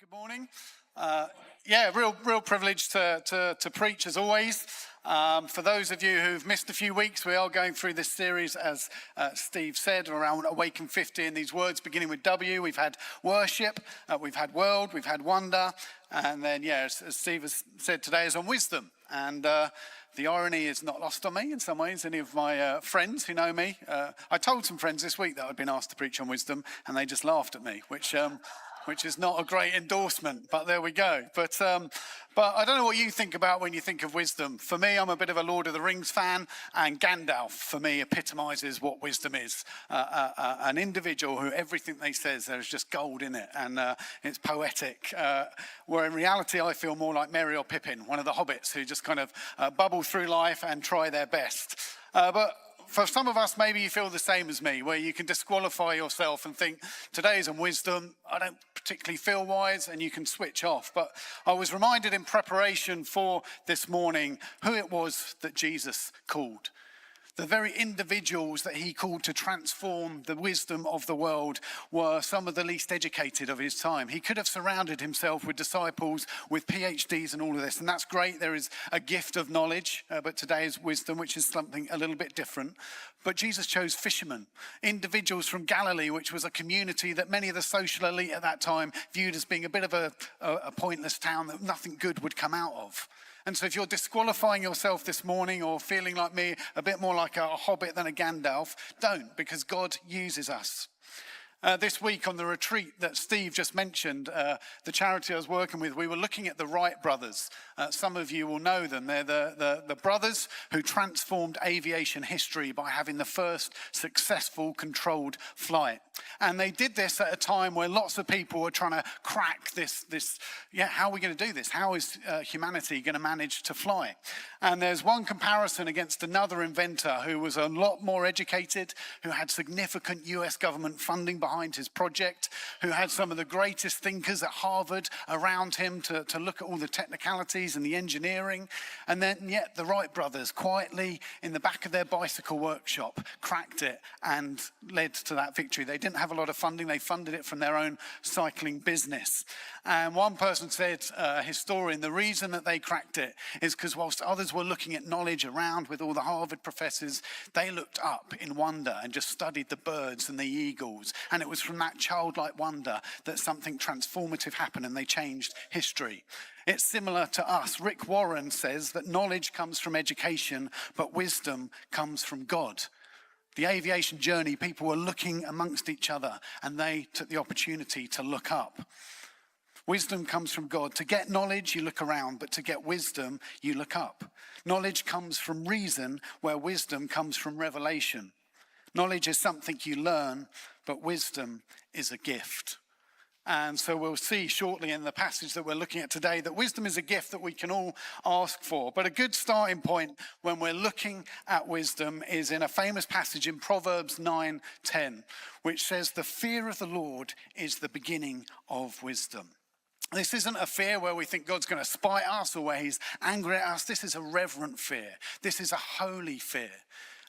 Good morning. Real privilege to preach as always. For those of you who've missed a few weeks, we are going through this series, as Steve said, around Awaken 50, and these words beginning with W. We've had worship, we've had world, we've had wonder, and then, as Steve has said today, is on wisdom. And the irony is not lost on me in some ways. Any of my friends who know me, I told some friends this week that I'd been asked to preach on wisdom, and they just laughed at me, which is not a great endorsement, but there we go. But I don't know what you think about when you think of wisdom. For me, I'm a bit of a Lord of the Rings fan, and Gandalf, for me, epitomizes what wisdom is. An individual who everything they says, there's just gold in it, and it's poetic. Where in reality, I feel more like Merry or Pippin, one of the hobbits who just kind of bubble through life and try their best. But for some of us, maybe you feel the same as me, where you can disqualify yourself and think, today's on wisdom, I don't particularly feel wise, and you can switch off. But I was reminded in preparation for this morning who it was that Jesus called. The very individuals that he called to transform the wisdom of the world were some of the least educated of his time. He could have surrounded himself with disciples with PhDs and all of this, and that's great. There is a gift of knowledge, but today is wisdom, which is something a little bit different. But Jesus chose fishermen, individuals from Galilee, which was a community that many of the social elite at that time viewed as being a bit of a pointless town that nothing good would come out of. And so if you're disqualifying yourself this morning or feeling like me, a bit more like a hobbit than a Gandalf, don't, because God uses us. This week on the retreat that Steve just mentioned, the charity I was working with, we were looking at the Wright brothers. Some of you will know them. They're the brothers who transformed aviation history by having the first successful controlled flight. And they did this at a time where lots of people were trying to crack this. How are we going to do this? How is humanity going to manage to fly? And there's one comparison against another inventor who was a lot more educated, who had significant US government funding behind his project, who had some of the greatest thinkers at Harvard around him to look at all the technicalities and the engineering. And then yet the Wright brothers quietly in the back of their bicycle workshop cracked it and led to that victory. They didn't have a lot of funding. They funded it from their own cycling business. And one person said, a historian, the reason that they cracked it is because whilst others were looking at knowledge around with all the Harvard professors, they looked up in wonder and just studied the birds and the eagles. And it was from that childlike wonder that something transformative happened and they changed history. It's similar to us. Rick Warren says that knowledge comes from education, but wisdom comes from God. The aviation journey, people were looking amongst each other and they took the opportunity to look up. Wisdom comes from God. To get knowledge, you look around, but to get wisdom, you look up. Knowledge comes from reason, where wisdom comes from revelation. Knowledge is something you learn, but wisdom is a gift. And so we'll see shortly in the passage that we're looking at today that wisdom is a gift that we can all ask for. But a good starting point when we're looking at wisdom is in a famous passage in Proverbs 9:10, which says, "The fear of the Lord is the beginning of wisdom." This isn't a fear where we think God's going to spite us or where he's angry at us. This is a reverent fear. This is a holy fear.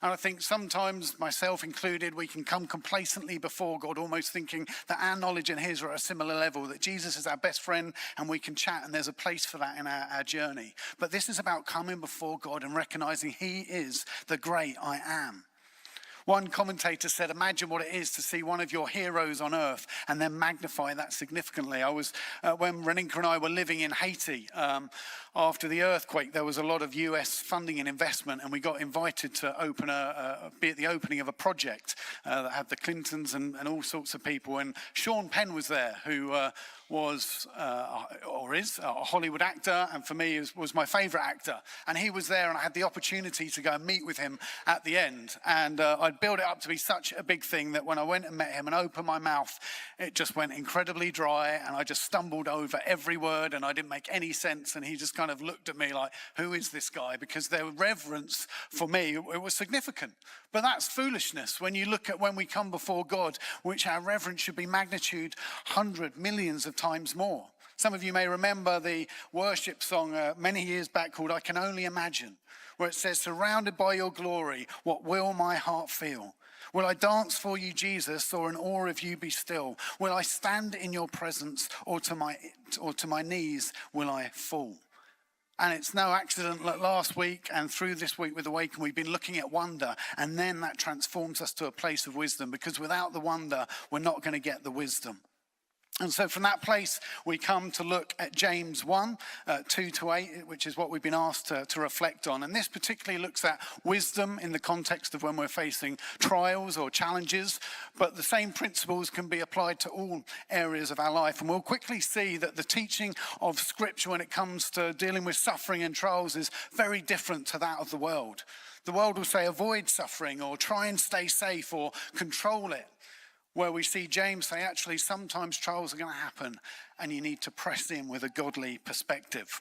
And I think sometimes, myself included, we can come complacently before God, almost thinking that our knowledge and his are at a similar level, that Jesus is our best friend and we can chat and there's a place for that in our journey. But this is about coming before God and recognizing he is the great I am. One commentator said, imagine what it is to see one of your heroes on earth and then magnify that significantly. I was, when Reninka and I were living in Haiti, after the earthquake, there was a lot of US funding and investment, and we got invited to be at the opening of a project that had the Clintons and all sorts of people. And Sean Penn was there, who was or is a Hollywood actor, and for me was my favorite actor. And he was there, and I had the opportunity to go and meet with him at the end. And I'd built it up to be such a big thing that when I went and met him and opened my mouth, it just went incredibly dry, and I just stumbled over every word, and I didn't make any sense. And he just kind of looked at me like, who is this guy? Because their reverence for me, it was significant. But that's foolishness when you look at when we come before God, which our reverence should be magnitude 100 millions of times more. Some of you may remember the worship song many years back called I Can Only Imagine, where it says, surrounded by your glory, what will my heart feel? Will I dance for you, Jesus, or in awe of you be still? Will I stand in your presence, or to my knees will I fall? And it's no accident that last week and through this week with Awaken, we've been looking at wonder, and then that transforms us to a place of wisdom, because without the wonder, we're not going to get the wisdom. And so from that place, we come to look at James 1, 2 to 8, which is what we've been asked to reflect on. And this particularly looks at wisdom in the context of when we're facing trials or challenges, but the same principles can be applied to all areas of our life. And we'll quickly see that the teaching of Scripture when it comes to dealing with suffering and trials is very different to that of the world. The world will say avoid suffering, or try and stay safe, or control it. Where we see James say, actually, sometimes trials are going to happen and you need to press in with a godly perspective.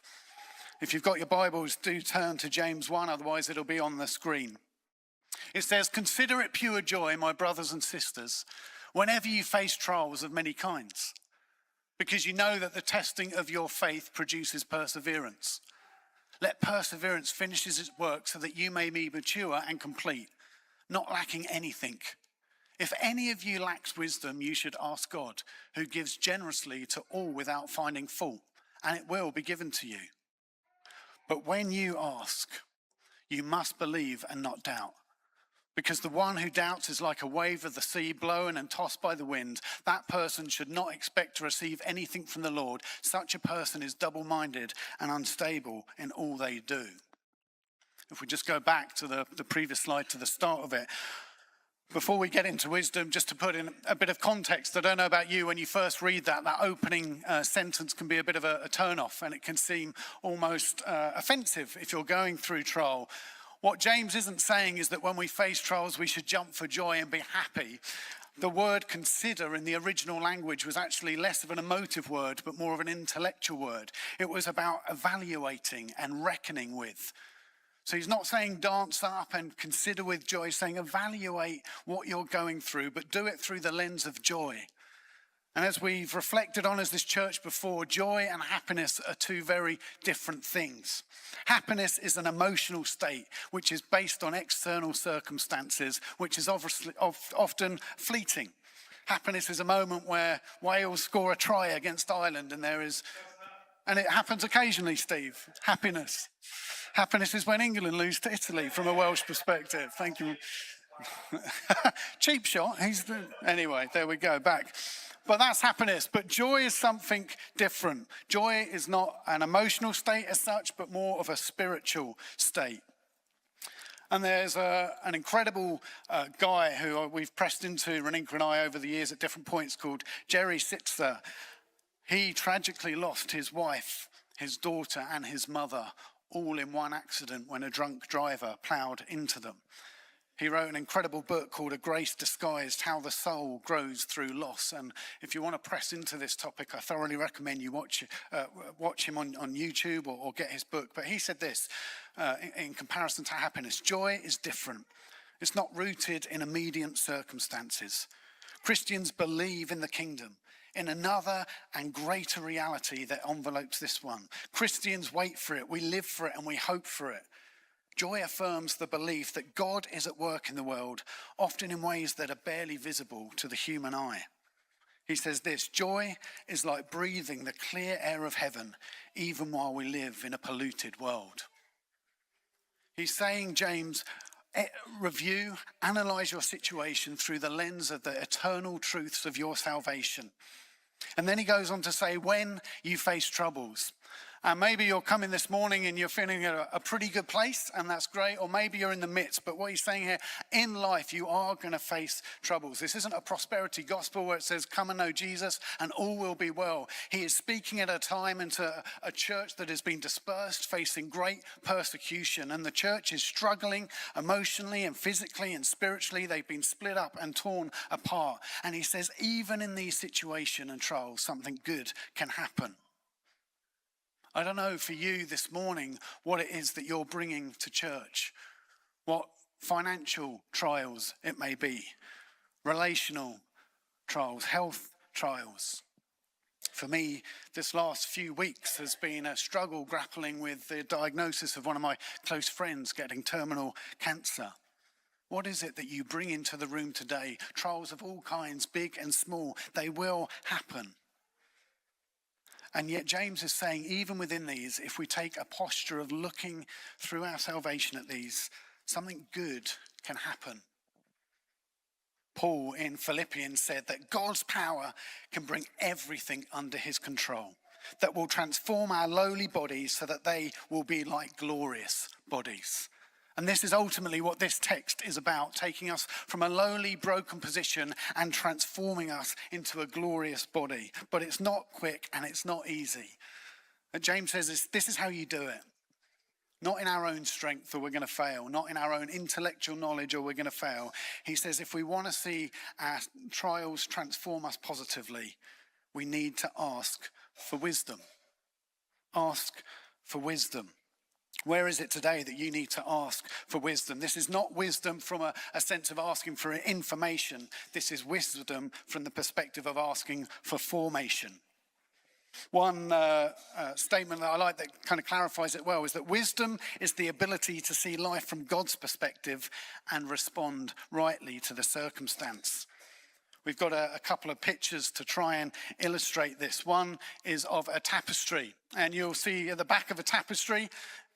If you've got your Bibles, do turn to James 1, otherwise it'll be on the screen. It says, "Consider it pure joy, my brothers and sisters, whenever you face trials of many kinds, because you know that the testing of your faith produces perseverance. Let perseverance finish its work so that you may be mature and complete, not lacking anything. If any of you lacks wisdom, you should ask God, who gives generously to all without finding fault, and it will be given to you. But when you ask, you must believe and not doubt, because the one who doubts is like a wave of the sea blown and tossed by the wind. That person should not expect to receive anything from the Lord. Such a person is double-minded and unstable in all they do." If we just go back to the previous slide, to the start of it, before we get into wisdom, just to put in a bit of context, I don't know about you, when you first read that opening sentence can be a bit of a turn-off, and it can seem almost offensive if you're going through trial. What James isn't saying is that when we face trials, we should jump for joy and be happy. The word consider in the original language was actually less of an emotive word, but more of an intellectual word. It was about evaluating and reckoning with. So he's not saying dance up and consider with joy. He's saying evaluate what you're going through, but do it through the lens of joy. And as we've reflected on as this church before, joy and happiness are two very different things. Happiness is an emotional state which is based on external circumstances, which is obviously often fleeting. Happiness is a moment where Wales score a try against Ireland, and it happens occasionally, Steve. Happiness. Happiness is when England lose to Italy from a Welsh perspective. Thank you. Cheap shot. Anyway, there we go, back. But that's happiness. But joy is something different. Joy is not an emotional state as such, but more of a spiritual state. And there's an incredible guy who we've pressed into, Reninka and I, over the years at different points, called Jerry Sitzer. He tragically lost his wife, his daughter, and his mother, all in one accident when a drunk driver ploughed into them. He wrote an incredible book called A Grace Disguised, How the Soul Grows Through Loss. And if you want to press into this topic, I thoroughly recommend you watch him on YouTube or get his book. But he said this, in comparison to happiness: joy is different. It's not rooted in immediate circumstances. Christians believe in the kingdom, in another and greater reality that envelopes this one. Christians wait for it, we live for it, and we hope for it. Joy affirms the belief that God is at work in the world, often in ways that are barely visible to the human eye. He says this: joy is like breathing the clear air of heaven, even while we live in a polluted world. He's saying, James, review, analyze your situation through the lens of the eternal truths of your salvation. And then he goes on to say, when you face troubles, and maybe you're coming this morning and you're feeling at a pretty good place, and that's great, or maybe you're in the midst, but what he's saying here, in life you are going to face troubles. This isn't a prosperity gospel where it says, come and know Jesus and all will be well. He is speaking at a time into a church that has been dispersed, facing great persecution, and the church is struggling emotionally and physically and spiritually. They've been split up and torn apart. And he says, even in these situations and trials, something good can happen. I don't know for you this morning what it is that you're bringing to church, what financial trials it may be, relational trials, health trials. For me, this last few weeks has been a struggle grappling with the diagnosis of one of my close friends getting terminal cancer. What is it that you bring into the room today? Trials of all kinds, big and small, they will happen. And yet James is saying, even within these, if we take a posture of looking through our salvation at these, something good can happen. Paul in Philippians said that God's power can bring everything under his control, that will transform our lowly bodies so that they will be like glorious bodies. And this is ultimately what this text is about, taking us from a lowly, broken position and transforming us into a glorious body. But it's not quick and it's not easy. And James says this is how you do it. Not in our own strength or we're going to fail, not in our own intellectual knowledge or we're going to fail. He says if we want to see our trials transform us positively, we need to ask for wisdom. Ask for wisdom. Where is it today that you need to ask for wisdom? This is not wisdom from a sense of asking for information. This is wisdom from the perspective of asking for formation. One statement that I like that kind of clarifies it well is that wisdom is the ability to see life from God's perspective and respond rightly to the circumstance. We've got a couple of pictures to try and illustrate this. One is of a tapestry, and you'll see at the back of a tapestry,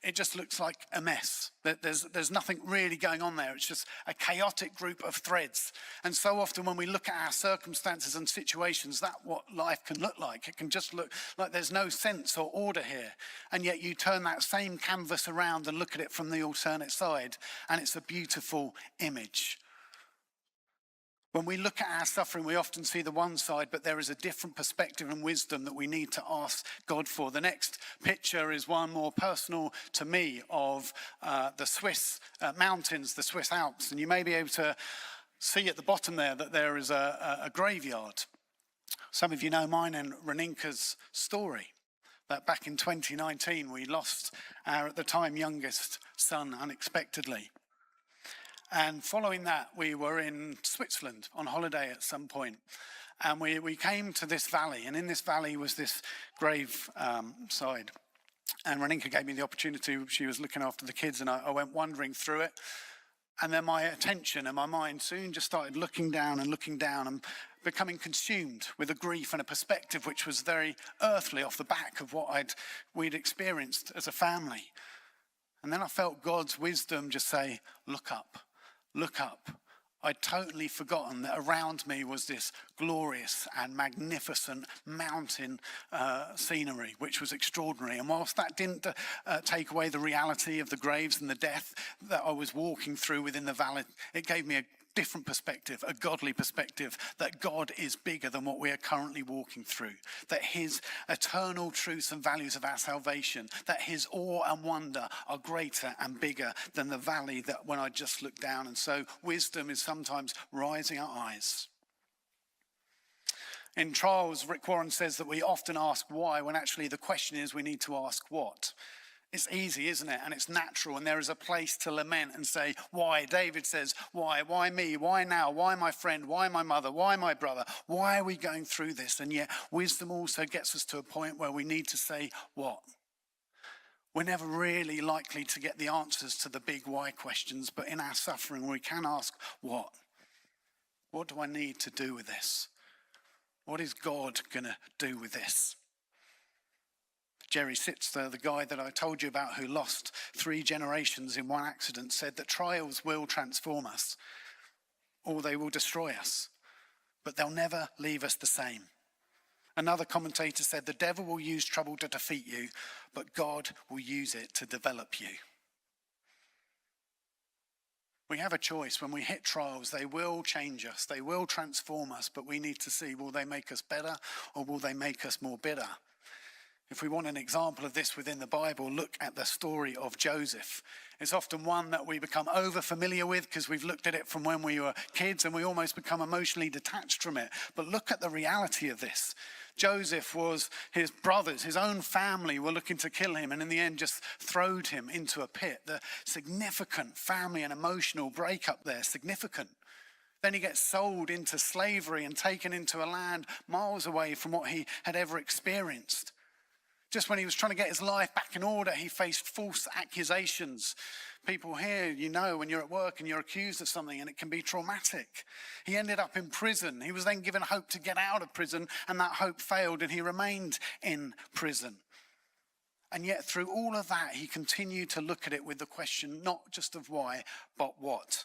it just looks like a mess. There's nothing really going on there. It's just a chaotic group of threads. And so often when we look at our circumstances and situations, that's what life can look like. It can just look like there's no sense or order here. And yet you turn that same canvas around and look at it from the alternate side, and it's a beautiful image. When we look at our suffering, we often see the one side, but there is a different perspective and wisdom that we need to ask God for. The next picture is one more personal to me of the Swiss mountains, the Swiss Alps. And you may be able to see at the bottom there that there is a graveyard. Some of you know mine and Reninka's story. That back in 2019, we lost our, at the time, youngest son unexpectedly. And following that, we were in Switzerland on holiday at some point. And we came to this valley, and in this valley was this grave side. And Reninka gave me the opportunity. She was looking after the kids, and I went wandering through it. And then my attention and my mind soon just started looking down and becoming consumed with a grief and a perspective which was very earthly off the back of what we'd experienced as a family. And then I felt God's wisdom just say, look up. Look up. I'd totally forgotten that around me was this glorious and magnificent mountain scenery, which was extraordinary. And whilst that didn't take away the reality of the graves and the death that I was walking through within the valley, it gave me a different perspective, a godly perspective, that God is bigger than what we are currently walking through, that his eternal truths and values of our salvation, that his awe and wonder are greater and bigger than the valley that when I just looked down. And so wisdom is sometimes rising our eyes. In trials, Rick Warren says that we often ask why, when actually the question is we need to ask what. It's easy, isn't it? And it's natural, and there is a place to lament and say, why? David says, why? Why me? Why now? Why my friend? Why my mother? Why my brother? Why are we going through this? And yet wisdom also gets us to a point where we need to say, what? We're never really likely to get the answers to the big why questions, but in our suffering we can ask, what? What do I need to do with this? What is God going to do with this? Jerry Sitzler, the guy that I told you about who lost 3 generations in one accident, said that trials will transform us or they will destroy us, but they'll never leave us the same. Another commentator said the devil will use trouble to defeat you, but God will use it to develop you. We have a choice. When we hit trials, they will change us, they will transform us, but we need to see, will they make us better or will they make us more bitter? If we want an example of this within the Bible, look at the story of Joseph. It's often one that we become over familiar with because we've looked at it from when we were kids and we almost become emotionally detached from it. But look at the reality of this. Joseph was, his brothers, his own family were looking to kill him and in the end just throwed him into a pit. The significant family and emotional breakup there, significant. Then he gets sold into slavery and taken into a land miles away from what he had ever experienced. Just when he was trying to get his life back in order, he faced false accusations. People here, you know, when you're at work and you're accused of something, and it can be traumatic. He ended up in prison. He was then given hope to get out of prison, and that hope failed, and he remained in prison. And yet through all of that, he continued to look at it with the question, not just of why, but what.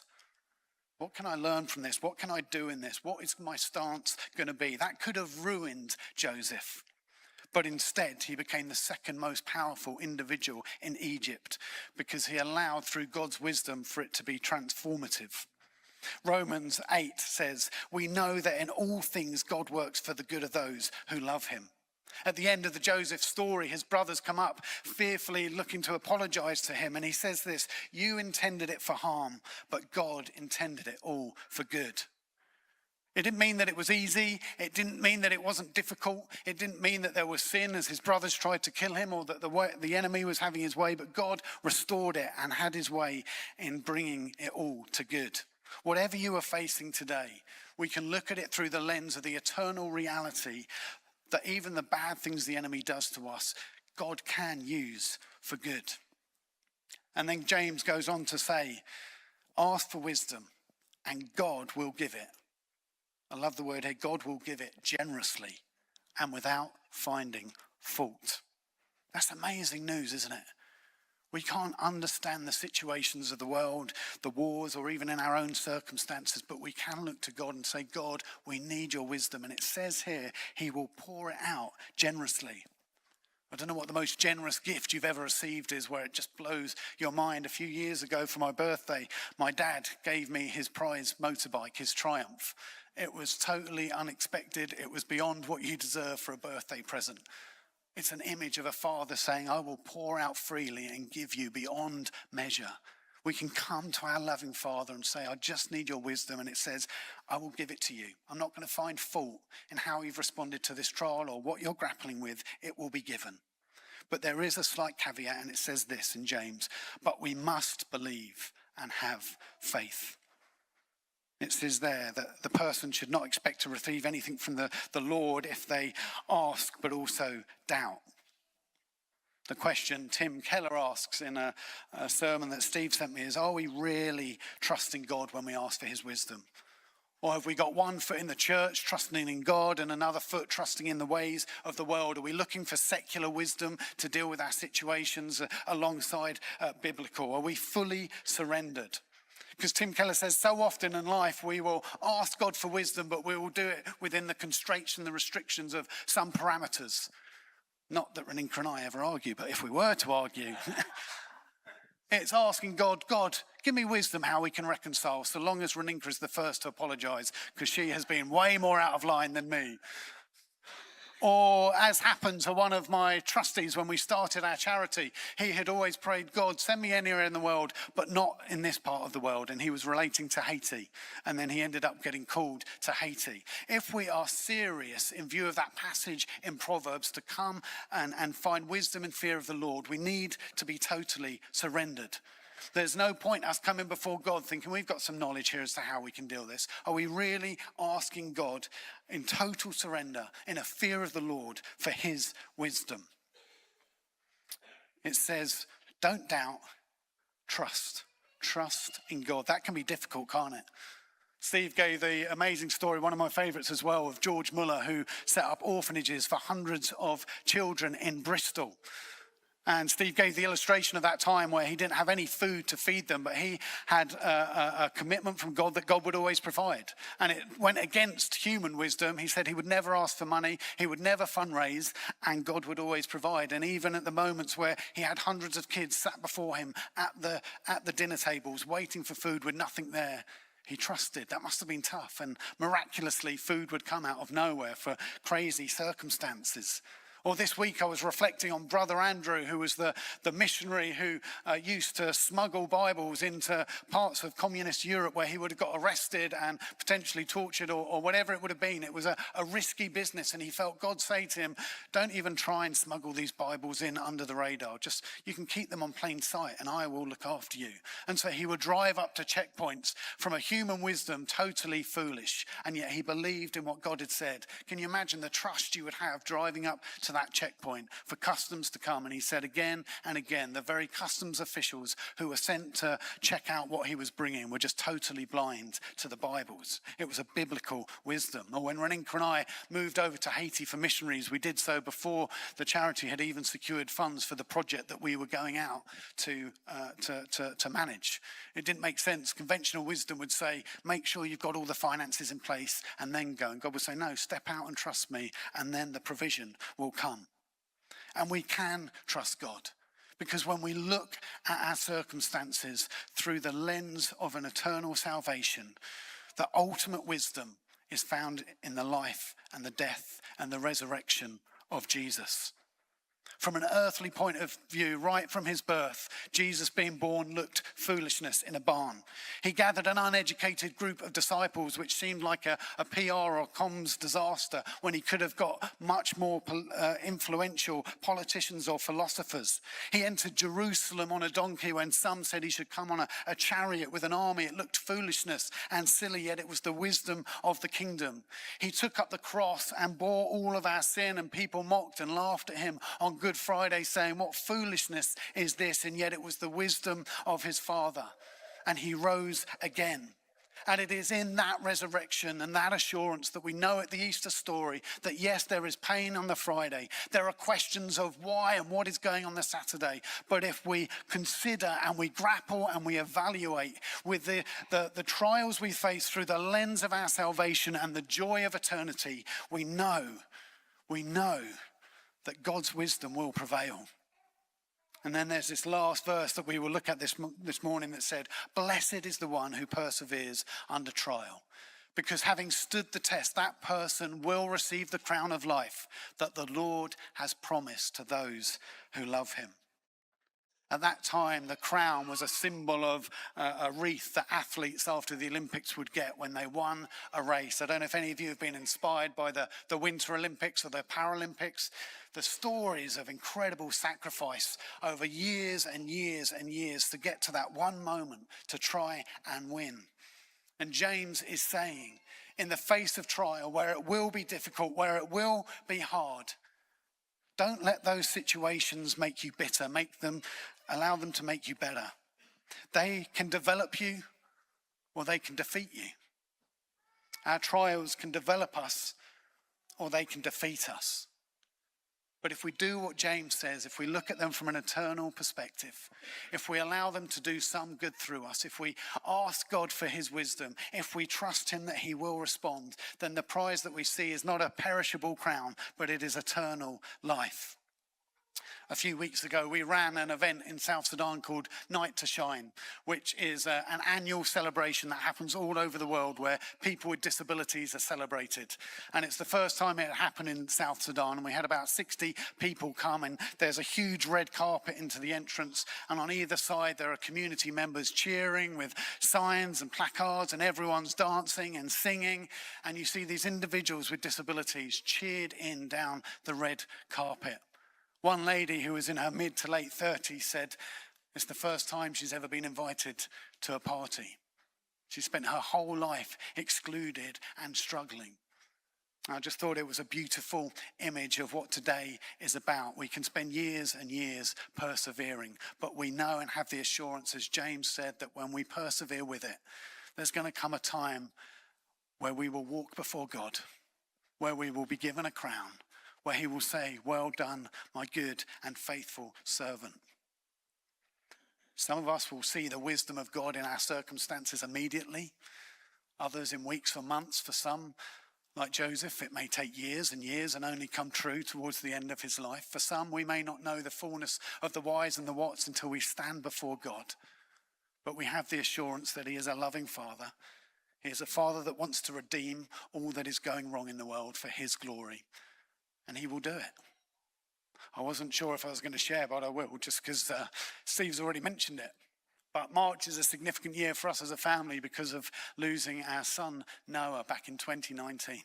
What can I learn from this? What can I do in this? What is my stance going to be? That could have ruined Joseph. But instead, he became the second most powerful individual in Egypt because he allowed, through God's wisdom, for it to be transformative. Romans 8 says, we know that in all things God works for the good of those who love him. At the end of the Joseph story, his brothers come up fearfully looking to apologize to him. And he says this, you intended it for harm, but God intended it all for good. It didn't mean that it was easy. It didn't mean that it wasn't difficult. It didn't mean that there was sin as his brothers tried to kill him or that the enemy was having his way. But God restored it and had his way in bringing it all to good. Whatever you are facing today, we can look at it through the lens of the eternal reality that even the bad things the enemy does to us, God can use for good. And then James goes on to say, ask for wisdom and God will give it. I love the word here, God will give it generously and without finding fault. That's amazing news, isn't it? We can't understand the situations of the world, the wars, or even in our own circumstances, but we can look to God and say, God, we need your wisdom. And it says here, he will pour it out generously. I don't know what the most generous gift you've ever received is where it just blows your mind. A few years ago for my birthday, my dad gave me his prize motorbike, his Triumph. It was totally unexpected. It was beyond what you deserve for a birthday present. It's an image of a father saying, I will pour out freely and give you beyond measure. We can come to our loving Father and say, I just need your wisdom. And it says, I will give it to you. I'm not going to find fault in how you've responded to this trial or what you're grappling with. It will be given. But there is a slight caveat, and it says this in James, but we must believe and have faith. It says there that the person should not expect to receive anything from the Lord if they ask, but also doubt. The question Tim Keller asks in a sermon that Steve sent me is, are we really trusting God when we ask for his wisdom? Or have we got one foot in the church, trusting in God, and another foot trusting in the ways of the world? Are we looking for secular wisdom to deal with our situations alongside biblical? Are we fully surrendered? Because Tim Keller says so often in life we will ask God for wisdom, but we will do it within the constraints and the restrictions of some parameters. Not that Reninka and I ever argue, but if we were to argue, it's asking God, give me wisdom how we can reconcile, so long as Reninka is the first to apologise, because she has been way more out of line than me. Or as happened to one of my trustees when we started our charity, he had always prayed, God, send me anywhere in the world, but not in this part of the world. And he was relating to Haiti. And then he ended up getting called to Haiti. If we are serious in view of that passage in Proverbs to come and find wisdom and fear of the Lord, we need to be totally surrendered. There's no point us coming before God thinking we've got some knowledge here as to how we can deal with this. Are we really asking God in total surrender, in a fear of the Lord, for his wisdom? It says, don't doubt, trust. Trust in God. That can be difficult, can't it? Steve gave the amazing story, one of my favourites as well, of George Muller, who set up orphanages for hundreds of children in Bristol. And Steve gave the illustration of that time where he didn't have any food to feed them, but he had a commitment from God that God would always provide. And it went against human wisdom. He said he would never ask for money, he would never fundraise, and God would always provide. And even at the moments where he had hundreds of kids sat before him at the dinner tables waiting for food with nothing there, he trusted. That must have been tough. And miraculously, food would come out of nowhere for crazy circumstances. Or this week I was reflecting on Brother Andrew, who was the missionary who used to smuggle Bibles into parts of communist Europe where he would have got arrested and potentially tortured or whatever it would have been. It was a risky business, and he felt God say to him, don't even try and smuggle these Bibles in under the radar. Just, you can keep them on plain sight and I will look after you. And so he would drive up to checkpoints from a human wisdom totally foolish, and yet he believed in what God had said. Can you imagine the trust you would have driving up to to that checkpoint for customs to come. And he said again and again, the very customs officials who were sent to check out what he was bringing were just totally blind to the Bibles. It was a biblical wisdom. Or when Reninka and I moved over to Haiti for missionaries, we did so before the charity had even secured funds for the project that we were going out to manage. It didn't make sense. Conventional wisdom would say, make sure you've got all the finances in place and then go. And God would say, no, step out and trust me, and then the provision will come. And we can trust God, because when we look at our circumstances through the lens of an eternal salvation, the ultimate wisdom is found in the life and the death and the resurrection of Jesus. From an earthly point of view, right from his birth, Jesus being born looked foolishness in a barn. He gathered an uneducated group of disciples, which seemed like a PR or comms disaster, when he could have got much more influential politicians or philosophers. He entered Jerusalem on a donkey when some said he should come on a chariot with an army. It looked foolishness and silly, yet it was the wisdom of the kingdom. He took up the cross and bore all of our sin, and people mocked and laughed at him on Good Friday, saying, what foolishness is this? And yet it was the wisdom of his Father. And he rose again. And it is in that resurrection and that assurance that we know at the Easter story that yes, there is pain on the Friday. There are questions of why and what is going on the Saturday. But if we consider and we grapple and we evaluate with the trials we face through the lens of our salvation and the joy of eternity, we know that God's wisdom will prevail. And then there's this last verse that we will look at this morning that said, blessed is the one who perseveres under trial, because having stood the test, that person will receive the crown of life that the Lord has promised to those who love him. At that time, the crown was a symbol of a wreath that athletes after the Olympics would get when they won a race. I don't know if any of you have been inspired by the Winter Olympics or the Paralympics. The stories of incredible sacrifice over years and years and years to get to that one moment to try and win. And James is saying, in the face of trial, where it will be difficult, where it will be hard, don't let those situations make you bitter. Allow them to make you better. They can develop you or they can defeat you. Our trials can develop us or they can defeat us. But if we do what James says, if we look at them from an eternal perspective, if we allow them to do some good through us, if we ask God for his wisdom, if we trust him that he will respond, then the prize that we see is not a perishable crown, but it is eternal life. A few weeks ago, we ran an event in South Sudan called Night to Shine, which is an annual celebration that happens all over the world where people with disabilities are celebrated. And it's the first time it happened in South Sudan. And we had about 60 people come, and there's a huge red carpet into the entrance. And on either side, there are community members cheering with signs and placards, and everyone's dancing and singing. And you see these individuals with disabilities cheered in down the red carpet. One lady who was in her mid to late 30s said it's the first time she's ever been invited to a party. She spent her whole life excluded and struggling. I just thought it was a beautiful image of what today is about. We can spend years and years persevering, but we know and have the assurance, as James said, that when we persevere with it, there's going to come a time where we will walk before God, where we will be given a crown, where he will say, well done, my good and faithful servant. Some of us will see the wisdom of God in our circumstances immediately. Others in weeks or months. For some, like Joseph, it may take years and years and only come true towards the end of his life. For some, we may not know the fullness of the whys and the whats until we stand before God. But we have the assurance that he is a loving Father. He is a Father that wants to redeem all that is going wrong in the world for his glory. And he will do it. I wasn't sure if I was going to share, but I will, just because Steve's already mentioned it. But March is a significant year for us as a family because of losing our son Noah back in 2019.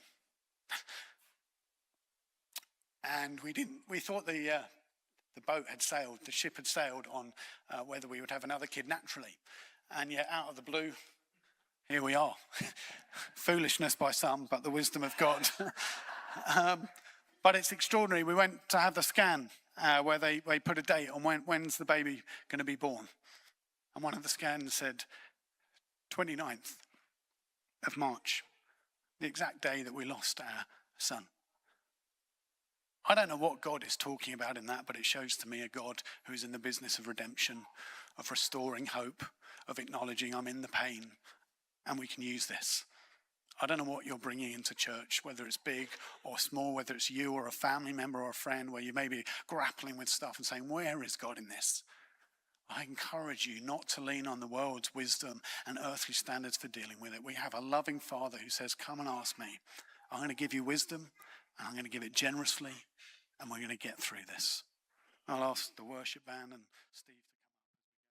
And we thought the boat had sailed, the ship had sailed on whether we would have another kid naturally. And yet out of the blue, here we are. Foolishness by some, but the wisdom of God. But it's extraordinary. We went to have the scan where they put a date on when's the baby going to be born. And one of the scans said 29th of March, the exact day that we lost our son. I don't know what God is talking about in that, but it shows to me a God who's in the business of redemption, of restoring hope, of acknowledging I'm in the pain, and we can use this. I don't know what you're bringing into church, whether it's big or small, whether it's you or a family member or a friend, where you may be grappling with stuff and saying, where is God in this? I encourage you not to lean on the world's wisdom and earthly standards for dealing with it. We have a loving Father who says, come and ask me. I'm going to give you wisdom, and I'm going to give it generously, and we're going to get through this. I'll ask the worship band and Steve.